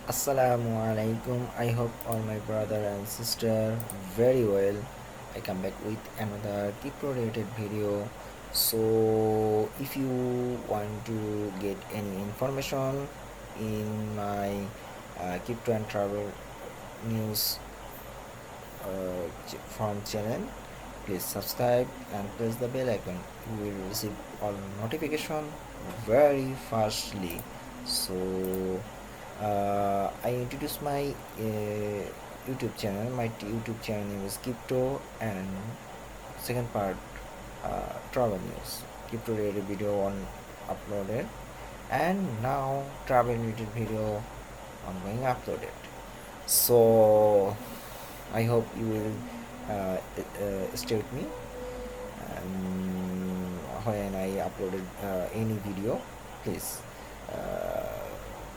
Assalamu alaikum. I hope all my brother and sister very well. I come back with another crypto related video. So if you want to get any information in my crypto and travel news from channel, please subscribe and press the bell icon. You will receive all notification very fastly. So I introduce my YouTube channel. My YouTube channel name is Crypto, and second part travel news. Crypto related video on uploaded, and now travel related video ongoing uploaded. So I hope you will stay with me, and when I uploaded any video, please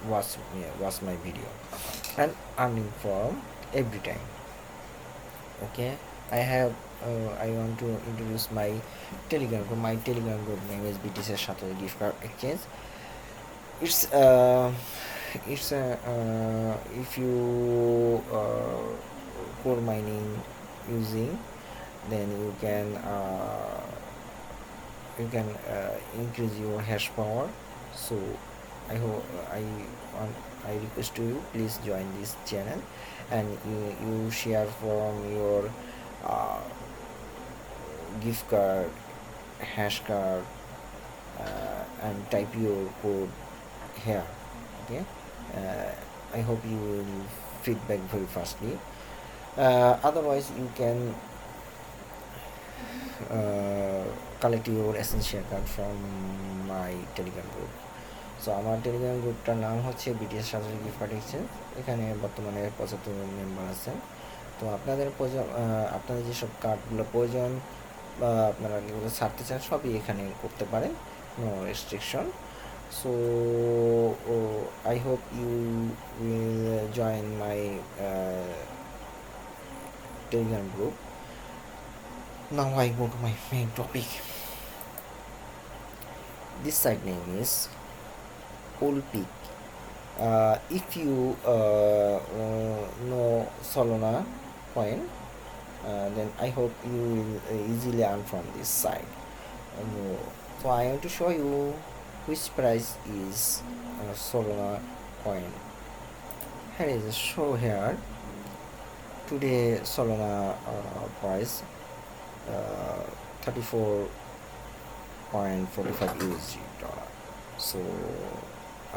watch my video and earning from every time. Okay, I want to introduce my Telegram group. My Telegram group name is BTC Satoshi Gift Card Exchange. It's if you core mining using, then you can increase your hash power. So I hope I request to you, please join this channel, and you share from your uh, gift card, hash card, and type your code here. Okay, I hope you will feedback very fastly. Otherwise you can collect your essential card from my Telegram group. So আমার Telegram গ্রুপটার নাম হচ্ছে BTS satoshi gift card exchange. এখানে বর্তমানে 75 member আছেন। তো আপনাদের আপনাদের যেসব কার্ডগুলো প্রয়োজন বা আপনারা যেগুলো ছাড়তে চান সবই এখানে করতে পারেন, no restriction. So I hope you will join my Telegram group. Now I go to my main topic. This site name is Solpick. If you know Solana Coin, then I hope you will easily earn from this site. So I want to show you which price is Solana Coin. Here is a show here. Today Solana price 34.45 USD dollar. So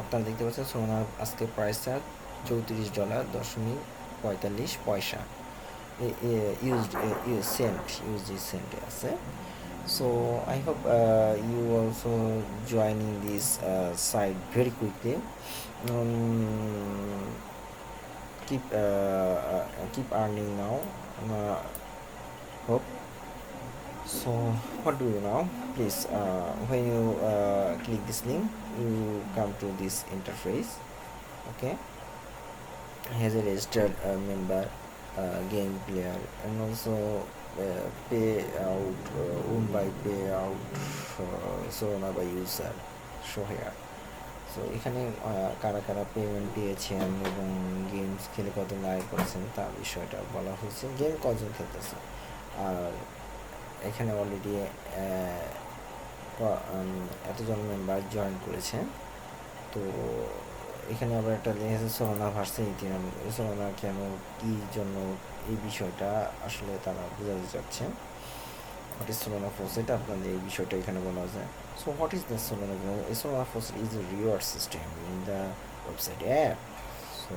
আপনারা দেখতে পাচ্ছেন সোনার আজকে প্রাইসটা $34.45 USD সেন্টে আছে। So I hope you also joining this site very quickly. Keep earning now. Hope. So what do you now? Please when you click this link, you come to this interface. Okay, has a registered member, game player, and also payout, owned by payout, Solana by user show here. So এখানে কারা কারা payment দিয়েছেন এবং games খেলে কত আয় করেছেন তার বিষয়টা বলা হয়েছে, গেম কজন খেলতেছে। আর এখানে অলরেডি এতজন মেম্বার জয়েন করেছেন। তো এখানে আবার একটা লিঙ্ক আছে সোলানা ভার্সেস ইথিরিয়াম। সোলানা কেন, কী জন্য, এই বিষয়টা আসলে তারা বোঝাতে চাচ্ছে। হোয়াট ইজ সোলানা ফসেট, আপনাদের এই বিষয়টা এখানে বলা যায়। So what is the Solana? Solana faucet is a reward system in the website app. So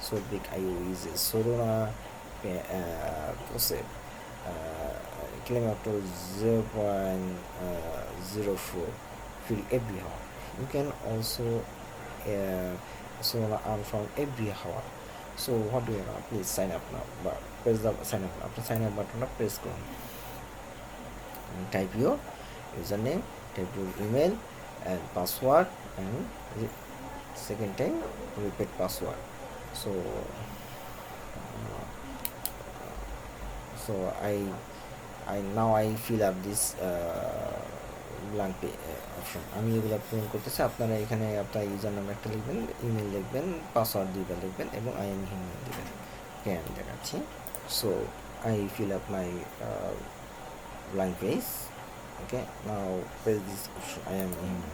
Solpick IO is a Solana faucet. Claim up to 0.04 free every hour. You can also Solana earn from every hour. So what do you know? Please sign up now. But press the sign up. After sign up button, press go. And type your username, type your email and password, and second time repeat password. So now I fill up this blank option আমি এগুলো পূরণ করতেছি। আপনারা এখানে আপনার user নাম একটা লিখবেন, ইমেল লিখবেন, পাসওয়ার্ড দুইবার লিখবেন এবং আই এম হিউম্যান দেবেন। ওকে, আমি দেখাচ্ছি। So I fill up my blank page. Okay, now press this option I am human.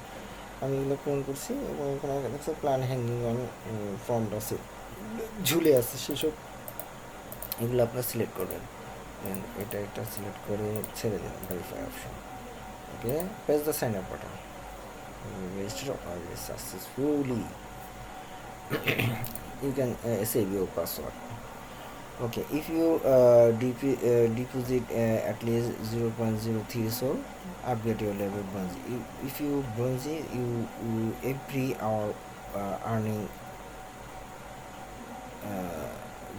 আমি এগুলো পূরণ করছি এবং এখানে দেখছো প্ল্যান হ্যাঙ্গিং অন ফ্রন্ট আছে, ঝুলে আছে, সেসব এগুলো আপনার সিলেক্ট করবেন। দেন এটা সিলেক্ট করে ছেড়ে দেন verify option. Okay, press the sign up button. Register already successfully. You can save your password. Okay, if you deposit at least 0.03 sol, upgrade your level bronze. If you bronze, you every hour earning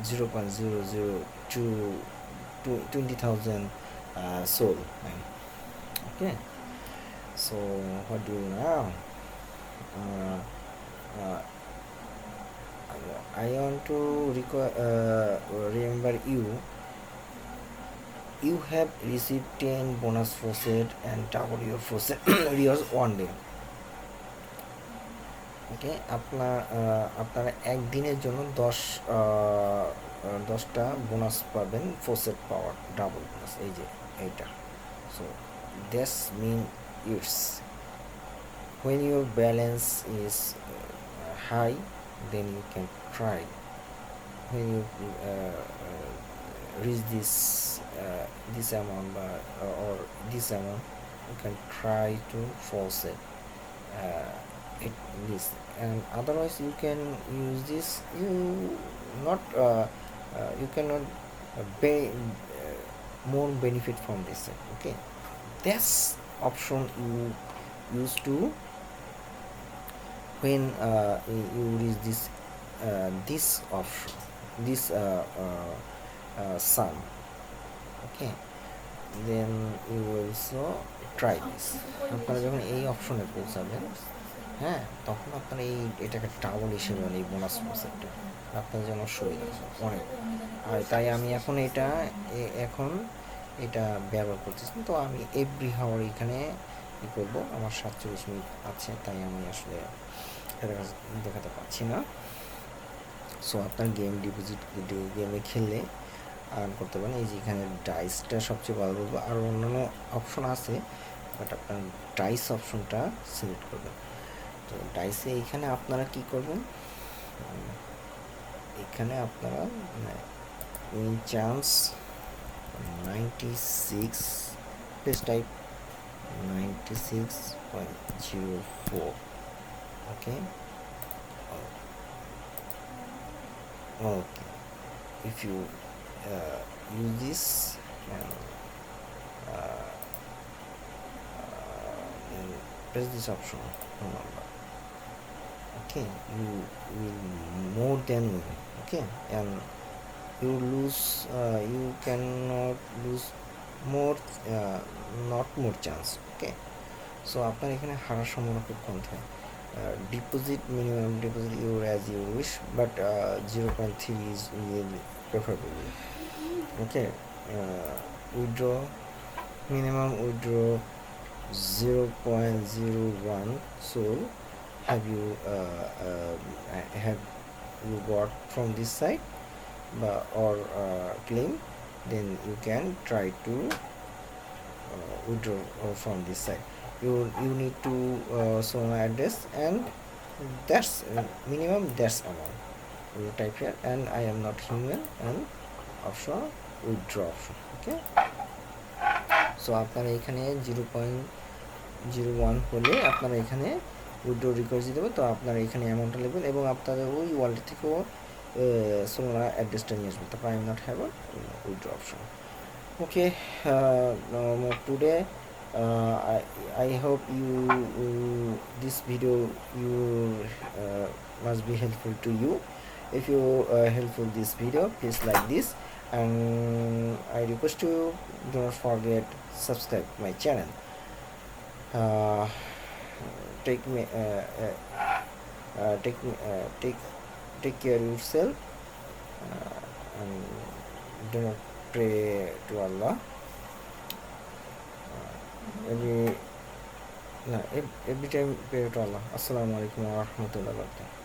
0.002 20,000 sol. Okay, so what do you now? I want to remember you have received 10 bonus faucet and double your faucet rewards one day. ওকে, আপনারা একদিনের জন্য 10টা bonus পাবেন, faucet পাওয়ার double bonus, এই যে এইটা। So that's mean it's when your balance is high, then you can try. When you reach this amount or this amount, you can try to force it this, and otherwise you can use this. You cannot pay more benefit from this side. Okay, that's option you use to when you reach this option, this sum. Okay, then you also try this. আপনারা যখন এই অপশনে পৌঁছাবেন, হ্যাঁ, তখন আপনারা এটাকে double হিসেবে এই বোনাস প্রসেসটা আপনার জন্য সুবিধা অনেক। আর তাই আমি এখন এটা ব্যবহার করতেছি। তো আমি এভরি হাওয়ার এখানে কী করবো, আমার 47 মিনিট আছে, তাই আমি আসলে দেখাতে পারছি না। সো আপনার গেমে খেললে আর্ন করতে পারেন। এই যে এখানে ডাইসটা সবচেয়ে ভালো বলবো, আর অন্যান্য অপশন আছে, বাট আপনার ডাইস অপশনটা সিলেক্ট করবেন। তো ডাইসে এইখানে আপনারা কি করবেন, এখানে আপনারা win chance 96 place type 96.04. okay okay if you use this and press this option, remember. Okay, you will more than win. Okay, and you cannot lose more, not more chance. Okay, so আপনার এখানে হারার সম্ভাবনা খুব কম থাকে। Deposit minimum deposit as you wish, but 0.3 is preferable. Okay, withdraw minimum withdraw 0.01 sol. Have you got from this site or claim, then you can try to withdraw from this site. You need to Solana address, and that's minimum, that's amount you type here, and I am not human, and option withdraw option. Okay, so আপনারা এখানে 0.01 হলে আপনারা এখানে withdraw request দিতে হবে। তো আপনারা এখানে অ্যামাউন্টটা লিখবেন এবং আপনাদের ওই ওয়ালেট থেকেও সোলানা অ্যাড্রেসটা নিয়ে আসবেন। তারপর I am not have withdraw option. Okay, today I hope this video must be helpful to you. If you helpful this video, please like this, and I request you do not forget subscribe my channel. Take care of yourself, and do not pray to Allah না, every time pay to আল্লাহ। আসসালামু আলাইকুম ওয়া রাহমাতুল্লাহি ওয়া বারাকাতুহু।